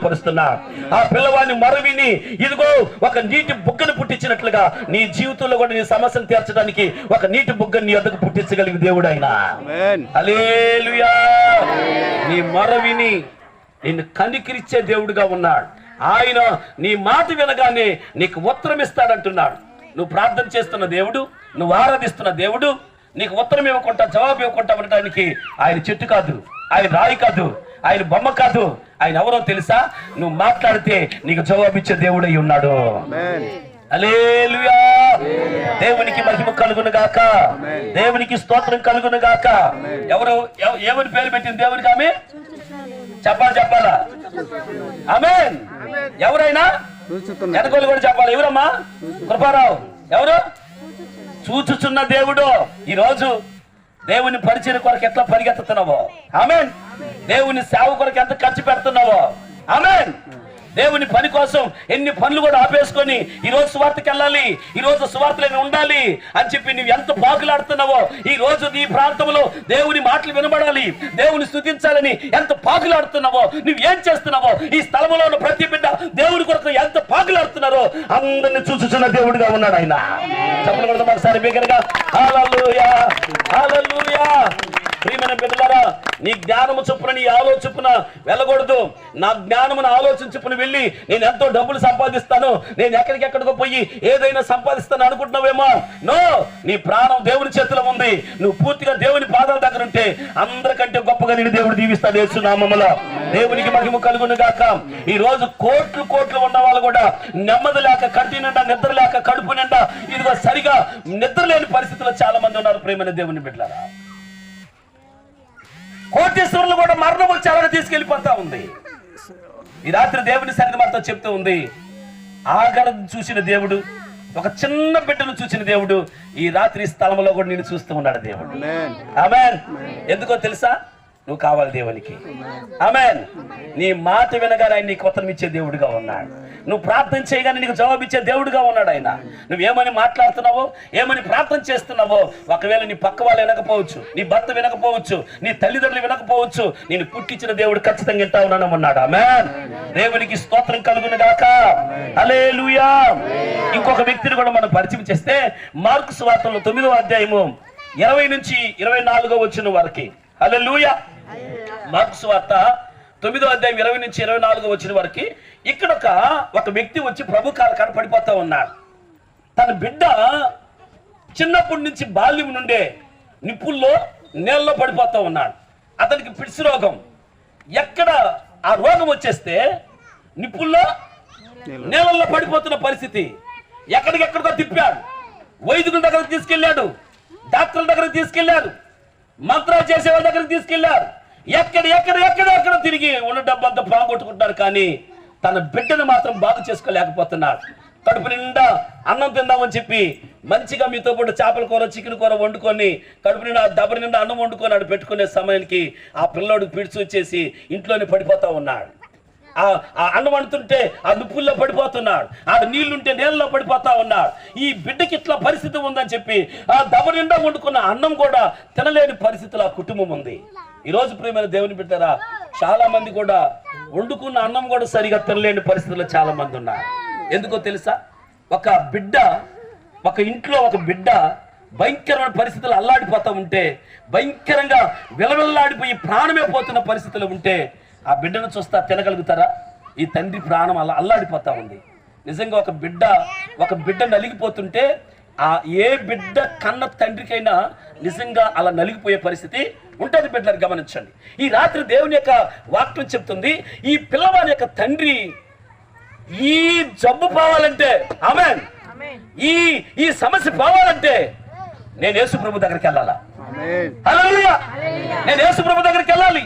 పరుస్తున్నా. ఆ పిల్లవాడిని మరవిని ఇదిగో ఒక నీటి బుగ్గను పుట్టించినట్లుగా నీ జీవితంలో కూడా నీ సమస్యను తీర్చడానికి ఒక నీటి బుగ్గను నీ వద్దకు పుట్టించగలిగిన దేవుడు ఆయన. హల్లెలూయా. నీ మరవిని నిన్ను కనికరించే దేవుడుగా ఉన్నాడు ఆయన. నీ మాట వినగానే నీకు ఉత్తరం ఇస్తాడంటున్నాడు. నువ్వు ప్రార్థన చేస్తున్న దేవుడు, నువ్వు ఆరాధిస్తున్న దేవుడు నీకు ఉత్తరం ఇవ్వకుండా జవాబు ఇవ్వకుండా ఉండటానికి ఆయన చెట్టు కాదు, ఆయన రాయి కాదు, ఆయన బొమ్మ కాదు. ఆయన ఎవరో తెలుసా? నువ్వు మాట్లాడితే నీకు జవాబిచ్చే దేవుడై ఉన్నాడు. హల్లెలూయా. దేవునికి మహిమ కలుగును గాక, దేవునికి స్తోత్రం కలుగును గాక. ఎవరు ఏమని పేరు పెట్టింది దేవునికి? ఆమె చెప్పాలా? ఆమేన్. ఎవరైనా వెనకోళ్ళు కూడా చెప్పాలి. ఎవరమ్మా? కృపారావు. ఎవరు? చూచుచున్న దేవుడు. ఈ రోజు దేవుని పరిచయం కొరకు ఎట్లా పరిగెత్తుతున్నావో, ఆమేన్. దేవుని సేవ కొరకు ఎంత ఖర్చు పెడుతున్నావో, ఆమేన్. దేవుని పని కోసం ఎన్ని పనులు కూడా ఆపేసుకొని ఈ రోజు సువార్తకి వెళ్ళాలి, ఈ రోజు సువార్తలో ఉండాలి అని చెప్పి నువ్వు ఎంత పాకులాడుతున్నావో, ఈ రోజు నీ ప్రాంతంలో దేవుని మాటలు వినబడాలి, దేవుని స్తుతించాలని ఎంత పాకులాడుతున్నావో, నువ్వు ఏం చేస్తున్నావో, ఈ స్థలంలో ఉన్న ప్రతి బిడ్డ దేవుని కొరకు ఎంత పాకులాడుతున్నారో అందరిని చూచుచున్న దేవుడిగా ఉన్నాడు ఆయన. చెప్పండి కూడా ఒకసారి బిగ్గరగా హల్లెలూయా, హల్లెలూయా. ప్రియమైన బిడ్డలారా, నీ జ్ఞానము చొప్పున నీ ఆలోచన చొప్పున వెళ్ళకూడదు. నా జ్ఞానమును ఆలోచన చొప్పున వెళ్ళి నేను ఎంతో డబ్బులు సంపాదిస్తాను, నేను ఎక్కడికెక్కడికో పోయి ఏదైనా సంపాదిస్తాను అనుకుంటున్నావేమో. నో, నీ ప్రాణం దేవుని చేతిలో ఉంది. నువ్వు పూర్తిగా దేవుని పాదాల దగ్గర ఉంటే అందరికంటే గొప్పగా నేను దేవుడు దీవిస్తాడు యేసు నామములో. దేవునికి మహిమ కలుగును గాక. ఈ రోజు కోట్లు ఉన్న వాళ్ళు కూడా నెమ్మది లేక, కంటి నిండా నిద్ర లేక, కడుపు నిండా ఇదిగో సరిగా నిద్ర లేని పరిస్థితుల్లో చాలా మంది ఉన్నారు. ప్రియమైన దేవుని బిడ్డలారా, కోటీశ్వరులు కూడా మరణం వచ్చి ఎవరు తీసుకెళ్లిపోతా ఉంది. ఈ రాత్రి దేవుని సన్నిధి మనతో చెప్తూ ఉంది, ఆగరను చూసిన దేవుడు, ఒక చిన్న బిడ్డను చూసిన దేవుడు ఈ రాత్రి స్థలంలో కూడా నేను చూస్తూ ఉన్నాడు దేవుడు. ఆమేన్. ఎందుకో తెలుసా? నువ్వు కావాలి దేవునికి. ఆమేన్. నీ మాట వినగానే ఆయన నీకు ఉత్తరం ఇచ్చే దేవుడుగా ఉన్నాడు. నువ్వు ప్రార్థన చేయగానే నీకు జవాబు ఇచ్చే దేవుడుగా ఉన్నాడు ఆయన. నువ్వేమని మాట్లాడుతున్నావో, ఏమని ప్రార్థన చేస్తున్నావో, ఒకవేళ నీ పక్క వాళ్ళు వినకపోవచ్చు, నీ భర్త వినకపోవచ్చు, నీ తల్లిదండ్రులు వినకపోవచ్చు, నేను పుట్టించిన దేవుడు ఖచ్చితంగా వింటా ఉన్నాడు. ఆమేన్. దేవునికి స్తోత్రం కలుగును గాక. హల్లెలూయా. ఇంకొక వ్యక్తిని కూడా మనం పరిచయం చేస్తే మార్కు సువార్తలో 9వ అధ్యాయము 20 నుంచి 24 వచ్చిన వరకు. హల్లెలూయా. మార్కు సువార్త 9వ అధ్యాయం 20 నుంచి 24 వచ్చిన వరకు ఇక్కడ ఒక వ్యక్తి వచ్చి ప్రభు కాళ్ళ పడిపోతా ఉన్నాడు. తన బిడ్డ చిన్నప్పటి నుంచి బాల్యం నుండే నిప్పుల్లో నీళ్ళలో పడిపోతా ఉన్నాడు. అతనికి పిడిసి రోగం. ఎక్కడ ఆ రోగం వచ్చేస్తే నిప్పుల్లో నీళ్ళల్లో పడిపోతున్న పరిస్థితి. ఎక్కడికెక్కడికో తిప్పాడు, వైద్యుల దగ్గరకు తీసుకెళ్లాడు, డాక్టర్ల దగ్గరకు తీసుకెళ్లాడు, మంత్రాలు చేసే వాళ్ళ దగ్గరకు తీసుకెళ్లారు. ఎక్కడ తిరిగి ఉన్న డబ్బంతా బాగొట్టుకుంటున్నారు. కానీ తన బిడ్డను మాత్రం బాగు చేసుకోలేకపోతున్నాడు. కడుపు నిండా అన్నం తిందామని చెప్పి మంచిగా మీతో పాటు చేపల కూర, చికెన్ కూర వండుకొని కడుపు నిండా దబరి నిండా అన్నం వండుకొని ఆడు పెట్టుకునే సమయానికి ఆ పిల్లోడికి పిడిచి వచ్చేసి ఇంట్లోనే పడిపోతా ఉన్నాడు. ఆ అన్నం వండుతుంటే ఆ నిప్పుల్లో పడిపోతున్నాడు, ఆ నీళ్లుంటే నీళ్ళలో పడిపోతా ఉన్నాడు. ఈ బిడ్డకి ఇట్లా పరిస్థితి ఉందని చెప్పి ఆ దబరి నిండా వండుకున్న అన్నం కూడా తినలేని పరిస్థితులు ఆ కుటుంబం ఉంది. ఈరోజు ప్రియమైన దేవుని బిడ్డరా, చాలా మంది కూడా వండుకున్న అన్నం కూడా సరిగా తినలేని పరిస్థితుల్లో చాలా మంది ఉన్నారు. ఎందుకో తెలుసా? ఒక ఇంట్లో ఒక బిడ్డ భయంకరమైన పరిస్థితులు అల్లాడిపోతా ఉంటే, భయంకరంగా విలవిల్లాడిపోయి ప్రాణమే పోతున్న పరిస్థితులు ఉంటే ఆ బిడ్డను చూస్తా తినగలుగుతారా? ఈ తండ్రి ప్రాణం అలా అల్లాడిపోతా ఉంది. నిజంగా ఒక బిడ్డ నలిగిపోతుంటే ఆ ఏ బిడ్డ కన్న తండ్రికైనా నిజంగా అలా నలిగిపోయే పరిస్థితి ఉంటుంది. బిడ్డలు గమనించండి. ఈ రాత్రి దేవుని యొక్క వాక్యం చెప్తుంది, ఈ పిల్లవాడి యొక్క తండ్రి ఈ జబ్బు పోవాలంటే, ఆమేన్, ఈ సమస్య పోవాలంటే నేను యేసు ప్రభు దగ్గరికి వెళ్ళాలా? హల్లెలూయా. నేను యేసు ప్రభు దగ్గరికి వెళ్ళాలి.